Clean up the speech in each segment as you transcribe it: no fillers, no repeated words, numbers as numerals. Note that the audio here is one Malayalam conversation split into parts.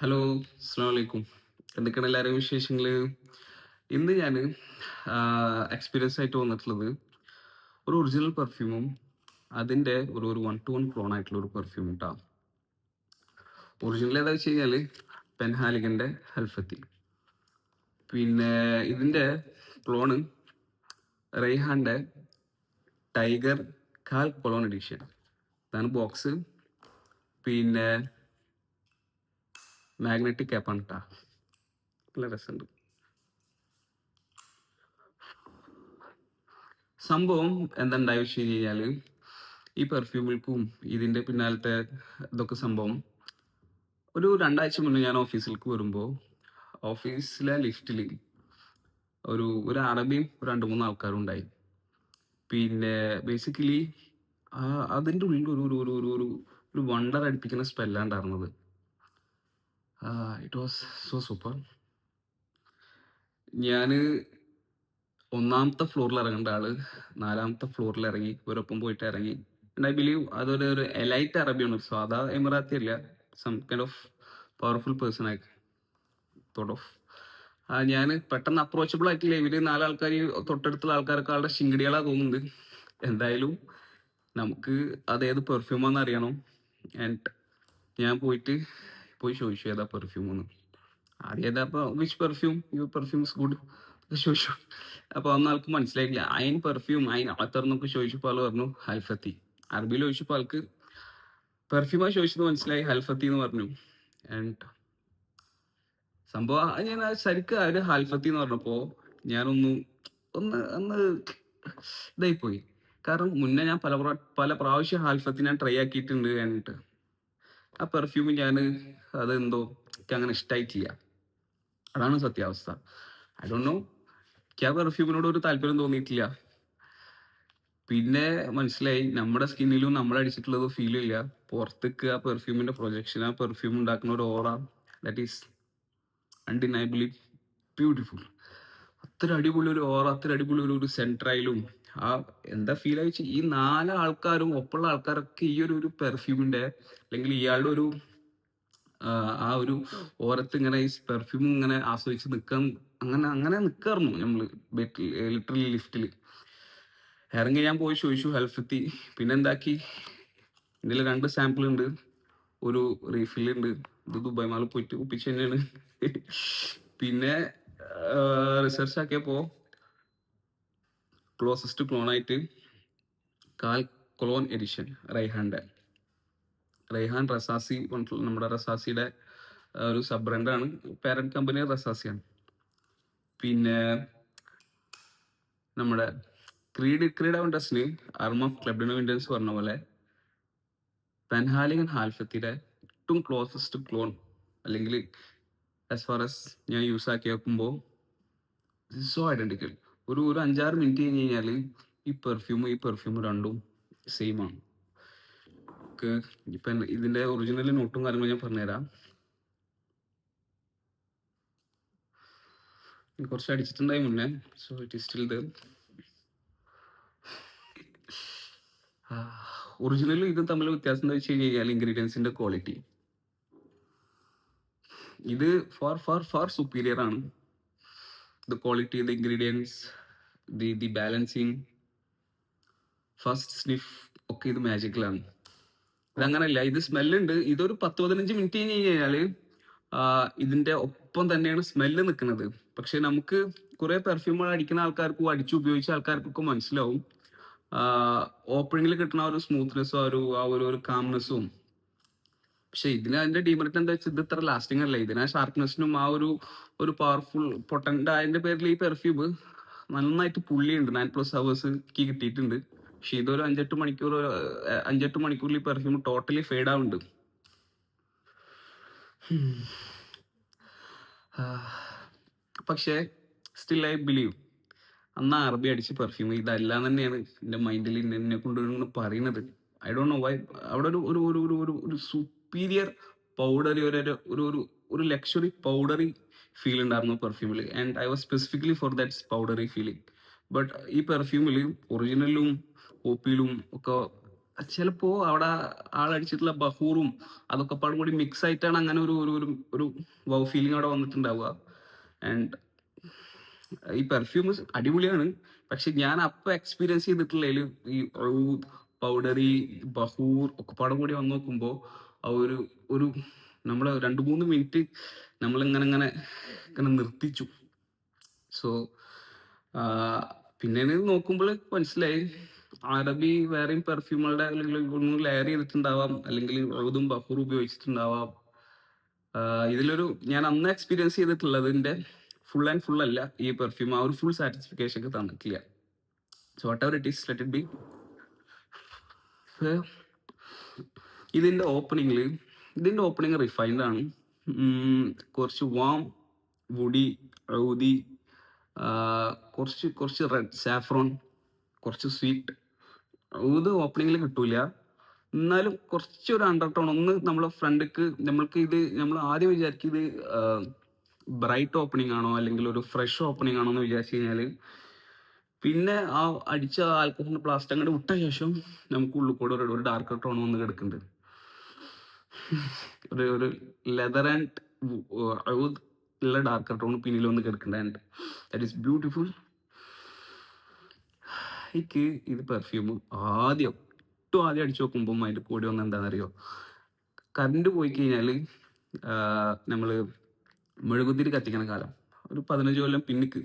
ഹലോ, അസ്സലാമു അലൈക്കും. എന്തൊക്കെയാണ് എല്ലാവരും വിശേഷങ്ങള്? ഇന്ന് ഞാന് എക്സ്പീരിയൻസ് ആയിട്ട് വന്നിട്ടുള്ളത് ഒരു ഒറിജിനൽ പെർഫ്യൂമും അതിന്റെ ഒരു 1 to 1 ക്ലോൺ ആയിട്ടുള്ള ഒരു പെർഫ്യൂം ട്ടാ. ഒറിജിനൽ ഏതാ വെച്ച് കഴിഞ്ഞാല് പെൻഹാലിഗന്റെ ഹൽഫത്തി. പിന്നെ ഇതിന്റെ ക്ലോണ് റെയ്ഹാന്റെ ടൈഗർ കാൽ കൊളോൺ എഡിഷൻ. ഇതാണ് ബോക്സ്. പിന്നെ മാഗ്നറ്റിക് ക്യാപ്പാണ് ട്ടാ. നല്ല രസമുണ്ട്. സംഭവം എന്താണ്ടായി വെച്ച് കഴിഞ്ഞാല് ഈ പെർഫ്യൂമിൽക്കും ഇതിന്റെ പിന്നാലത്തെ ഇതൊക്കെ സംഭവം ഒരു 2 ആഴ്ച മുന്നേ ഞാൻ ഓഫീസിലേക്ക് വരുമ്പോൾ ഓഫീസിലെ ലിഫ്റ്റിൽ ഒരു അറബിയും 2-3 ആൾക്കാരും ഉണ്ടായി. പിന്നെ ബേസിക്കലി അതിൻ്റെ ഉള്ളിൽ ഒരു വണ്ടർ അടിപ്പിക്കുന്ന സ്മെല്ലാണ് ഉണ്ടായിരുന്നത്. It was so super. ഞാൻ ഒന്നാമത്തെ ഫ്ലോറിൽ ഇറങ്ങേണ്ട ആള് 4-ാമത്തെ ഫ്ലോറിൽ ഇറങ്ങി, ഇവരൊപ്പം പോയിട്ട് ഇറങ്ങി. ഐ ബിലീവ് അതൊരു എലൈറ്റ് അറബിയാണ്, സാധാ എമിറാത്തി അല്ല. Some kind of powerful person ആയി തോട്ട് ഓഫ്. ഞാൻ പെട്ടെന്ന് അപ്രോച്ചബിൾ ആയിട്ടില്ല. ഇവര് 4 ആൾക്കാർ തൊട്ടടുത്തുള്ള ആൾക്കാരൊക്കെ ആളുടെ ശിങ്കിടികളാ തോന്നുന്നുണ്ട്. എന്തായാലും നമുക്ക് അതേത് പെർഫ്യൂമാന്ന് അറിയണം. ആൻഡ് ഞാൻ പോയി ചോദിച്ചു ഏതാ പെർഫ്യൂം എന്ന്. ആദ്യം ഏതാ which perfume, your perfume is good ചോദിച്ചു. അപ്പൊ ഒന്നും ആൾക്ക് മനസ്സിലായില്ല. അയിൻ പെർഫ്യൂം അയിൻ അത്തർ എന്നൊക്കെ ചോദിച്ചപ്പോൾ ആള് പറഞ്ഞു ഹൽഫത്തി. അറബിയിൽ ചോദിച്ചപ്പോൾ ആൾക്ക് പെർഫ്യൂമായി ചോദിച്ചത് മനസ്സിലായി, ഹൽഫത്തി എന്ന് പറഞ്ഞു. ആൻഡ് സംഭവം ഞാൻ ശരിക്കും ഒരു ഹാൽഫത്തി എന്ന് പറഞ്ഞപ്പോ ഞാനൊന്ന് ഒന്ന് ഒന്ന് ഇതായിപ്പോയി. കാരണം മുന്നേ ഞാൻ പല പ്രാവശ്യം ഹാൽഫത്തി ഞാൻ ട്രൈ ആക്കിയിട്ടുണ്ട്. ആൻഡ് ആ പെർഫ്യൂം അതെന്തോ എനിക്ക് അങ്ങനെ ഇഷ്ടമായിട്ടില്ല. അതാണ് സത്യാവസ്ഥ. ഐ ഡോണ്ട് നോ, എനിക്ക് ആ പെർഫ്യൂമിനോട് ഒരു താല്പര്യം തോന്നിയിട്ടില്ല. പിന്നെ മനസ്സിലായി നമ്മുടെ സ്കിന്നിലും നമ്മൾ അടിച്ചിട്ടുള്ളത് ഫീൽ ഇല്ല. പുറത്തേക്ക് ആ പെർഫ്യൂമിന്റെ പ്രൊജക്ഷൻ, ആ പെർഫ്യൂം ഉണ്ടാക്കുന്ന ഒരു ഓറ, ദാറ്റ് ഈസ് അൺഡിനൈബിളി ബ്യൂട്ടിഫുൾ. അത്ര അടിപൊളി ഒരു ഓറ, അത്ര അടിപൊളി ഒരു സെൻട്രയിലും ആ എന്താ ഫീൽ ആയിച്ച് ഈ 4 ആൾക്കാരും ഒപ്പമുള്ള ആൾക്കാരൊക്കെ ഈ ഒരു പെർഫ്യൂമിന്റെ അല്ലെങ്കിൽ ഇയാളുടെ ആ ഒരു ഓരത്ത് ഇങ്ങനെ ഈ പെർഫ്യൂം ഇങ്ങനെ ആസ്വദിച്ച് നിൽക്കാൻ അങ്ങനെ അങ്ങനെ നിൽക്കായിരുന്നു നമ്മള് ലിറ്ററലി ലിഫ്റ്റിൽ ഇറങ്ങി. ഞാൻ പോയി ചോദിച്ചു ഹെൽഫത്തി. പിന്നെ എന്താക്കി, ഇതിൽ 2 സാമ്പിൾ ഉണ്ട്, ഒരു റീഫിൽ ഉണ്ട്. ഇത് ദുബായ് മാളിൽ പോയിട്ട് ഒപ്പിച്ച് തന്നെയാണ്. പിന്നെ റിസർച്ച് ആക്കിയപ്പോ ക്ലോസസ്റ്റ് ക്ലോൺ ആയിട്ട് കാൽ കൊളോൺ എഡിഷൻ റൈഹാൻ റസാസി പറഞ്ഞിട്ടുള്ള നമ്മുടെ റസാസിയുടെ ഒരു സബ് ബ്രാൻഡാണ്. പാരന്റ് കമ്പനി റസാസിയാണ്. പിന്നെ നമ്മുടെ ക്രീഡ് അവൻഡസിന് ആർമ ഓഫ് ക്ലബ്ഡിനോ വിൻഡൻസ് പറഞ്ഞ പോലെ പെൻഹാലിഗൻ ഹാൽഫത്തിയുടെ ഏറ്റവും ക്ലോസസ്റ്റ് ക്ലോൺ, അല്ലെങ്കിൽ ആസ് ഫാർ എസ് ഞാൻ യൂസ് ആക്കി നോക്കുമ്പോൾ സോ ഐഡന്റിക്കൽ. ഒരു 5-6 മിനിറ്റ് കഴിഞ്ഞ് കഴിഞ്ഞാൽ ഈ പെർഫ്യൂം രണ്ടും സെയിം ആണ്. ഇപ്പൊ ഇതിന്റെ ഒറിജിനൽ നോട്ടും കാര്യങ്ങളും ഞാൻ പറഞ്ഞുതരാം. കുറച്ച് അടിച്ചിട്ടുണ്ടായി മുന്നേ, so it is still there. ഒറിജിനലും ഇതും തമ്മിൽ വ്യത്യാസം എന്താ വെച്ച് കഴിഞ്ഞാൽ ഇൻഗ്രീഡിയൻസിന്റെ ക്വാളിറ്റി. ഇത് ഫാർ ഫാർ ഫാർ സുപ്പീരിയർ ആണ്. The quality, the ingredients, the balancing, first sniff ഒക്കെ ഇത് മാജിക്കലാണ്. ഇതങ്ങനല്ല, ഇത് സ്മെല്ലുണ്ട്. ഇതൊരു 10-15 മിനിറ്റ് കഴിഞ്ഞ് കഴിഞ്ഞാല് ഇതിന്റെ ഒപ്പം തന്നെയാണ് സ്മെല്ല് നിൽക്കുന്നത്. പക്ഷെ നമുക്ക് കുറെ പെർഫ്യൂമുകൾ അടിക്കുന്ന ആൾക്കാർക്കും അടിച്ചു ഉപയോഗിച്ച ആൾക്കാർക്കൊക്കെ മനസ്സിലാവും ഓപ്പണിങ്ങിൽ കിട്ടുന്ന ഒരു സ്മൂത്ത്നെസ്സും ഒരു കാംനെസ്സും. പക്ഷെ അതിന്റെ ഡിമെറിറ്റ് എന്താ വെച്ചാൽ ഇത് ഇത്ര ലാസ്റ്റിംഗ് അല്ല. ഇതിന് ഷാർപ്നെസ്സിനും ഒരു പവർഫുൾ പൊട്ടന്റ് ആയതിന്റെ പേരിൽ ഈ പെർഫ്യൂം നന്നായിട്ട് പുള്ളിയുണ്ട്. 9+ hours എനിക്ക് കിട്ടിയിട്ടുണ്ട്. പക്ഷെ ഇതൊരു 5-8 മണിക്കൂറിൽ ഈ പെർഫ്യൂം ടോട്ടലി ഫെയ്ഡ് ആവുന്നുണ്ട്. പക്ഷേ സ്റ്റിൽ ഐ ബിലീവ് അന്ന് അറബി അടിച്ച് പെർഫ്യൂം ഇതല്ല തന്നെയാണ് എൻ്റെ മൈൻഡിൽ എന്നെ കൊണ്ട് പറയുന്നത്. I don't know why. അവിടെ ഒരു സുപ്പീരിയർ പൗഡറി ഒരു ലക്ഷറി പൗഡറി ഫീൽ ഉണ്ടായിരുന്നു പെർഫ്യൂമിൽ. And I was specifically for that powdery feeling. But ഈ പെർഫ്യൂമിൽ ഒറിജിനലും ഒപ്പിയിലും ഒക്കെ ചിലപ്പോ അവിടെ ആളടിച്ചിട്ടുള്ള ബഹൂറും അതൊക്കെ പാടും കൂടി മിക്സ് ആയിട്ടാണ് അങ്ങനെ ഒരു വൗ ഫീലിംഗ് അവിടെ വന്നിട്ടുണ്ടാവുക. ആൻഡ് ഈ പെർഫ്യൂം അടിപൊളിയാണ്. പക്ഷെ ഞാൻ അപ്പൊ എക്സ്പീരിയൻസ് ചെയ്തിട്ടുള്ളതിൽ ഈ ഔദ്, പൗഡറി, ബഹൂർ ഒക്കെ പാടെ കൂടി വന്ന് നോക്കുമ്പോ ആ ഒരു നമ്മള് 2-3 മിനിറ്റ് നമ്മളിങ്ങനെ ഇങ്ങനെ ഇങ്ങനെ നിർത്തിച്ചു. സോ പിന്നെ നോക്കുമ്പോൾ മനസ്സിലായി അറബി വേറെയും പെർഫ്യൂമുകളുടെ അല്ലെങ്കിൽ ഒന്ന് ലെയർ ചെയ്തിട്ടുണ്ടാവാം, അല്ലെങ്കിൽ ഔദും ബഹൂറും ഉപയോഗിച്ചിട്ടുണ്ടാവാം. ഞാൻ അന്ന് എക്സ്പീരിയൻസ് ചെയ്തിട്ടുള്ളതിന്റെ ഫുൾ ആൻഡ് ഫുൾ അല്ല ഈ പെർഫ്യൂം ആ ഒരു ഫുൾ സാറ്റിസ്ഫിക്കേഷൻ ഒക്കെ തന്നിട്ടില്ല. So what ever it is let it be. ഇതിന്റെ ഓപ്പണിംഗ് റിഫൈൻഡ് ആണ്. കുറച്ച് വാം, വുഡി, ഔദി, കുറച്ച് കുറച്ച് റെഡ് സാഫ്രോൺ, കുറച്ച് സ്വീറ്റ്. ഊത് ഓപ്പണിങ്ങിൽ കിട്ടൂല, എന്നാലും കുറച്ചൊരു അണ്ടർ ടോൺ ഒന്ന് നമ്മളെ ഫ്രണ്ടിക്ക് നമ്മൾ ആദ്യം വിചാരിക്കും ഇത് ബ്രൈറ്റ് ഓപ്പണിംഗ് ആണോ അല്ലെങ്കിൽ ഒരു ഫ്രഷ് ഓപ്പണിംഗ് ആണോ എന്ന് വിചാരിച്ചു കഴിഞ്ഞാൽ പിന്നെ ആ അടിച്ച ആൽക്കഹോളിന്റെ പ്ലാസ്റ്റ് അങ്ങോട്ട് വിട്ട ശേഷം നമുക്ക് ഉള്ളിൽ കൂടെ ഒരു ഡാർക്ക് ടോൺ വന്ന് കിടക്കുന്നുണ്ട്. ഒരു ലെതർ ആൻഡ് ഉള്ള ഡാർക്ക് ടോൺ പിന്നിൽ വന്ന് കിടക്കുന്നുണ്ട്. That is beautiful. എനിക്ക് ഇത് പെർഫ്യൂം ആദ്യം അടിച്ചു നോക്കുമ്പോൾ അതിന്റെ കൂടെ വന്ന് എന്താണെന്നറിയോ, കറണ്ട് പോയി കഴിഞ്ഞാൽ നമ്മൾ മെഴുകുതിരി കത്തിക്കണ കാലം ഒരു 15 കൊല്ലം പിന്നിക്ക്.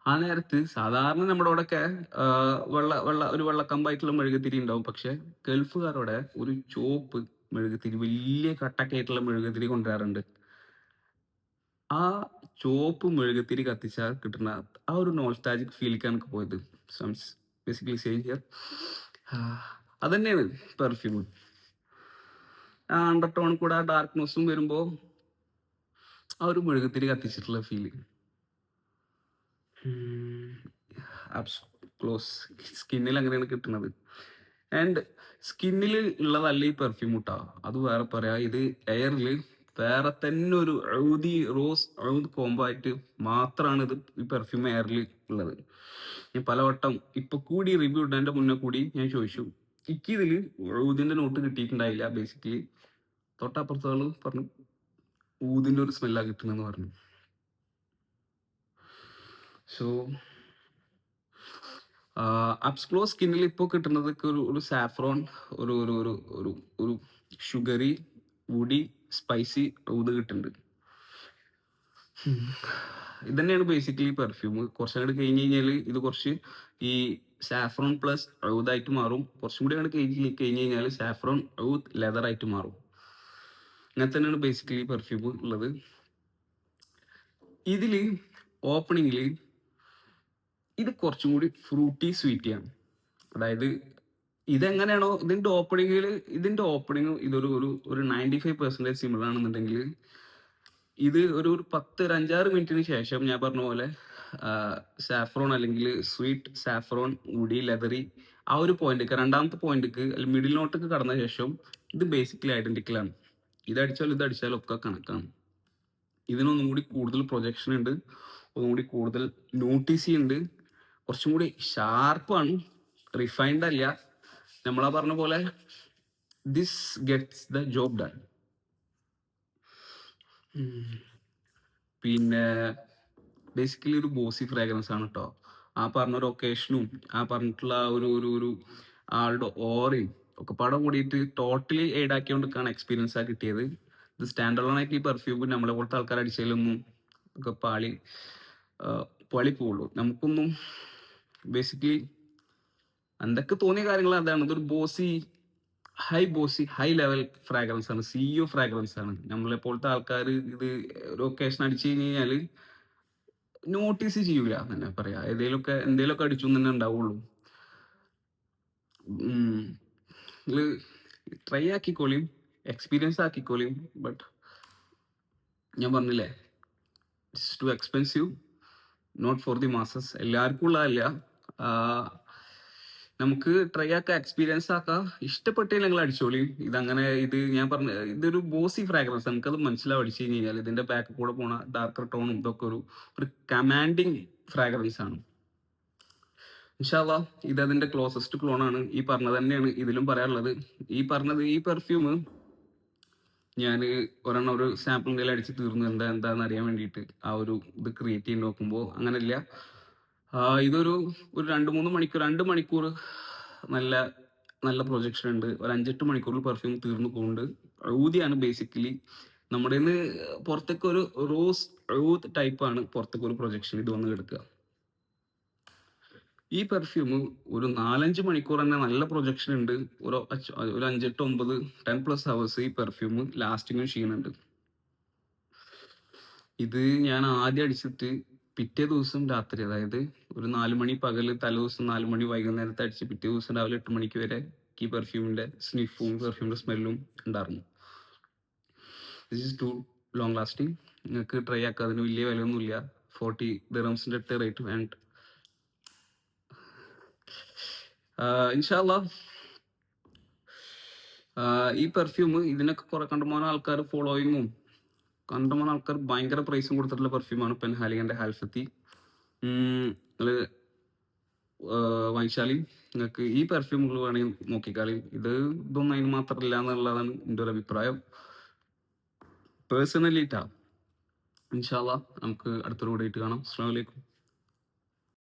ആ നേരത്ത് സാധാരണ നമ്മുടെ അവിടെയൊക്കെ ഒരു വെള്ളക്കമ്പായിട്ടുള്ള മെഴുകുതിരി ഉണ്ടാവും. പക്ഷെ ഗൾഫുകാരോടെ ഒരു ചോപ്പ് മെഴുകുതിരി, വലിയ കട്ടക്കായിട്ടുള്ള മെഴുകുതിരി കൊണ്ടുവരാറുണ്ട്. ആ ചോപ്പ് മെഴുകുതിരി കത്തിച്ചാൽ കിട്ടുന്ന ആ ഒരു നോൾസ്റ്റാജിക് ഫീലിക്കാണ് എനിക്ക് പോയത്. Basically same here. അതന്നെയാണ് പെർഫ്യൂം. ആ അണ്ടർ ടോൺ കൂടെ ആ ഡാർക്ക്നെസ്സും വരുമ്പോ ആ ഒരു മെഴുകുതിരി കത്തിച്ചിട്ടുള്ള ഫീലിംഗ്. ക്ലോസ് സ്കിന്നിൽ അങ്ങനെയാണ് കിട്ടുന്നത്. ആൻഡ് സ്കിന്നിൽ ഉള്ളതല്ല ഈ പെർഫ്യൂം കിട്ടാ, അത് വേറെ പറയാ. ഇത് എയറിൽ വേറെ തന്നെ ഒരു ഔദ് കോംബോ ആയിട്ട് മാത്രമാണ് ഇത് ഈ പെർഫ്യൂം എയറിൽ ഉള്ളത്. ഞാൻ പലവട്ടം ഇപ്പൊ കൂടി റിവ്യൂ ഇടുന്നതിന്റെ മുന്നേ കൂടി ഞാൻ ചോദിച്ചു, എനിക്കിതിൽ ഊതിന്റെ നോട്ട് കിട്ടിയിട്ടുണ്ടായില്ല. ബേസിക്കലി തൊട്ടപ്പുറത്തുകൾ പറഞ്ഞു ഊതിന്റെ ഒരു സ്മെല്ലാ കിട്ടുന്നെന്ന് പറഞ്ഞു. സോ അപ്സ്ക്ലോസ് സ്കിന്നിൽ ഇപ്പോൾ കിട്ടുന്നത് ഒരു സാഫ്രോൺ, ഒരു ഒരു ഒരു ഒരു ഒരു ഷുഗറി, വുഡി, സ്പൈസി ഊത് കിട്ടുന്നുണ്ട്. ഇതന്നെയാണ് ബേസിക്കലി പെർഫ്യൂം. കുറച്ചങ്ങോട്ട് കഴിഞ്ഞ് കഴിഞ്ഞാൽ ഇത് കുറച്ച് ഈ സാഫ്രോൺ പ്ലസ് ഔദായിട്ട് മാറും. കുറച്ചും കൂടി അങ്ങോട്ട് കഴിഞ്ഞ് കഴിഞ്ഞാൽ സാഫ്രോൺ ഔദ് ലെതർ ആയിട്ട് മാറും. അങ്ങനെ തന്നെയാണ് ബേസിക്കലി പെർഫ്യൂം ഉള്ളത്. ഇതില് ഓപ്പണിങ്ങിൽ ഇത് കുറച്ചും കൂടി ഫ്രൂട്ടി സ്വീറ്റിയാണ്. അതായത് ഇതെങ്ങനെയാണോ ഇതിന്റെ ഓപ്പണിങ് ഇതൊരു 95% സിമിലർ ആണെന്നുണ്ടെങ്കിൽ ഇത് ഒരു 5-6 മിനിറ്റിന് ശേഷം ഞാൻ പറഞ്ഞ പോലെ സാഫ്രോൺ അല്ലെങ്കിൽ സ്വീറ്റ് സാഫ്രോൺ, വുഡി, ലെതറി ആ ഒരു പോയിന്റിക്ക്, രണ്ടാമത്തെ പോയിന്റിക്ക് അല്ലെങ്കിൽ മിഡിൽ നോട്ടിക്ക് കടന്ന ശേഷം ഇത് ബേസിക്കലി ഐഡന്റിക്കലാണ്. ഇതടിച്ചാലും ഒക്കെ കണക്കാണ്. ഇതിനൊന്നും കൂടി കൂടുതൽ പ്രൊജക്ഷൻ ഉണ്ട്, ഒന്നും കൂടി കൂടുതൽ നോട്ടീസി ഉണ്ട്, കുറച്ചും കൂടി ഷാർപ്പാണ്, റിഫൈൻഡ് അല്ല. നമ്മളാ പറഞ്ഞ പോലെ this gets the job done. പിന്നെ ബേസിക്കലി ഒരു ബോസി ഫ്രാഗ്രൻസ് ആണ് കേട്ടോ. ആ പറഞ്ഞൊരു ഒക്കേഷനും ആ പറഞ്ഞിട്ടുള്ള ഒരു ആളുടെ ഓറയും ഒക്കെ പാടെ കൂടിയിട്ട് ടോട്ടലി എയ്ഡ് ആക്കിക്കൊണ്ടിരിക്കുകയാണ് എക്സ്പീരിയൻസ് ആ കിട്ടിയത്. ഇത് സ്റ്റാൻഡ് അലോൺ ആയിട്ട് ഈ പെർഫ്യൂം നമ്മളെ പോലത്തെ ആൾക്കാർ അടിച്ചാലൊന്നും ഒക്കെ പാളി പോവുള്ളൂ. നമുക്കൊന്നും ബേസിക്കലി എന്തൊക്കെ തോന്നിയ കാര്യങ്ങൾ അതാണ്. ഇതൊരു ഹൈ ലെവൽ ഫ്രാഗ്രൻസ് ആണ്, സിഇഒ ഫ്രാഗ്രൻസ് ആണ്. നമ്മളെ പോലത്തെ ആൾക്കാർ ഇത് ഒരു ഒക്കേഷൻ അടിച്ചു കഴിഞ്ഞാൽ നോട്ടീസ് ചെയ്യൂല തന്നെ പറയാ. എന്തേലൊക്കെ അടിച്ചു തന്നെ ഉണ്ടാവുള്ളൂ. ട്രൈ ആക്കിക്കോളിയും, എക്സ്പീരിയൻസ് ആക്കിക്കോളിയും. ബട്ട് ഞാൻ പറഞ്ഞില്ലേ, it's too expensive, not for the masses. എല്ലാവർക്കും ഉള്ളതല്ല. നമുക്ക് ട്രൈ ആക്കാം, എക്സ്പീരിയൻസ് ആക്കാം. ഇഷ്ടപ്പെട്ടില്ല നിങ്ങൾ അടിച്ചോളിയും. ഞാൻ പറഞ്ഞ ഇതൊരു ബോസി ഫ്രാഗ്രൻസ്. നമുക്കത് മനസ്സിലാവും അടിച്ചു കഴിഞ്ഞാൽ. ഇതിന്റെ ബാക്ക് കൂടെ പോണ ഡാർക്കർ ടോണും ഇതൊക്കെ ഒരു കമാൻഡിങ് ഫ്രാഗ്രൻസ് ആണ്. ഇൻഷാ അള്ളാ ഇതതിന്റെ ക്ലോസസ്റ്റ് ക്ലോണാണ്. ഈ പറഞ്ഞത് തന്നെയാണ് ഇതിലും പറയാനുള്ളത്. ഈ പെർഫ്യൂം ഞാന് ഒരെണ്ണം ഒരു സാമ്പിൾ എന്തെങ്കിലും അടിച്ച് തീർന്നു എന്താന്ന് അറിയാൻ വേണ്ടിയിട്ട് ആ ഒരു ഇത് ക്രിയേറ്റ് ചെയ്ത് നോക്കുമ്പോൾ അങ്ങനെയല്ല. ഇതൊരു ഒരു 2 മണിക്കൂർ നല്ല നല്ല പ്രൊജക്ഷൻ ഉണ്ട്. ഒരു 5-8 മണിക്കൂറിൽ പെർഫ്യൂം തീർന്നു പോകുന്നുണ്ട്. ഊതിയാണ് ബേസിക്കലി നമ്മുടെ പുറത്തേക്ക് ഒരു റോസ് ഊത് ടൈപ്പാണ് പുറത്തേക്ക് ഒരു പ്രൊജക്ഷൻ ഇത് വന്ന് കിടക്കുക. ഈ പെർഫ്യൂം ഒരു 4-5 മണിക്കൂർ തന്നെ നല്ല പ്രൊജക്ഷൻ ഉണ്ട്. ഒരു 5-8-9 10+ ഹവേഴ്സ് ഈ പെർഫ്യൂം ലാസ്റ്റിങ്ങും ചെയ്യുന്നുണ്ട്. ഇത് ഞാൻ ആദ്യം അടിച്ചിട്ട് പിറ്റേ ദിവസം രാത്രി, അതായത് ഒരു 4 മണി പകല് തലേദിവസം 4 മണി വൈകുന്നേരത്ത് അടിച്ച് പിറ്റേ ദിവസം രാവിലെ 8 മണിക്ക് വരെ ഈ പെർഫ്യൂമിന്റെ സ്നിഫും പെർഫ്യൂമിന്റെ സ്മെല്ലും ഉണ്ടായിരുന്നു. This is too long lasting. നിങ്ങൾക്ക് ട്രൈ ആക്കാം. അതിന് വലിയ വിലയൊന്നുമില്ല. 40 ദിറംസിന്റെ അടുത്ത് റേറ്റ്. ആൻഡ് ഇൻഷാല്ലാ ഈ പെർഫ്യൂം ഇതിനൊക്കെ കുറെ കണ്ടമാനം ആൾക്കാർ ഫോളോയിങ്ങും കണ്ടമാനം ആൾക്കാർ ഭയങ്കര പ്രൈസും കൊടുത്തിട്ടുള്ള പെർഫ്യൂമാണ് പെൻഹാലിഗന്റെ ഹാൽഫത്തി. നിങ്ങള് വാങ്ങിച്ചാലും നിങ്ങൾക്ക് ഈ പെർഫ്യൂമുകൾ വേണമെങ്കിൽ നോക്കിക്കാളിയും. ഇതൊന്നും അതിന് മാത്രമില്ല എന്നുള്ളതാണ് എൻ്റെ ഒരു അഭിപ്രായം പേഴ്സണലിട്ടാ. ഇൻഷാല്ലാ നമുക്ക് അടുത്തൊരു വീഡിയോ ആയിട്ട് കാണാം. അസ്സലാമു അലൈക്കും.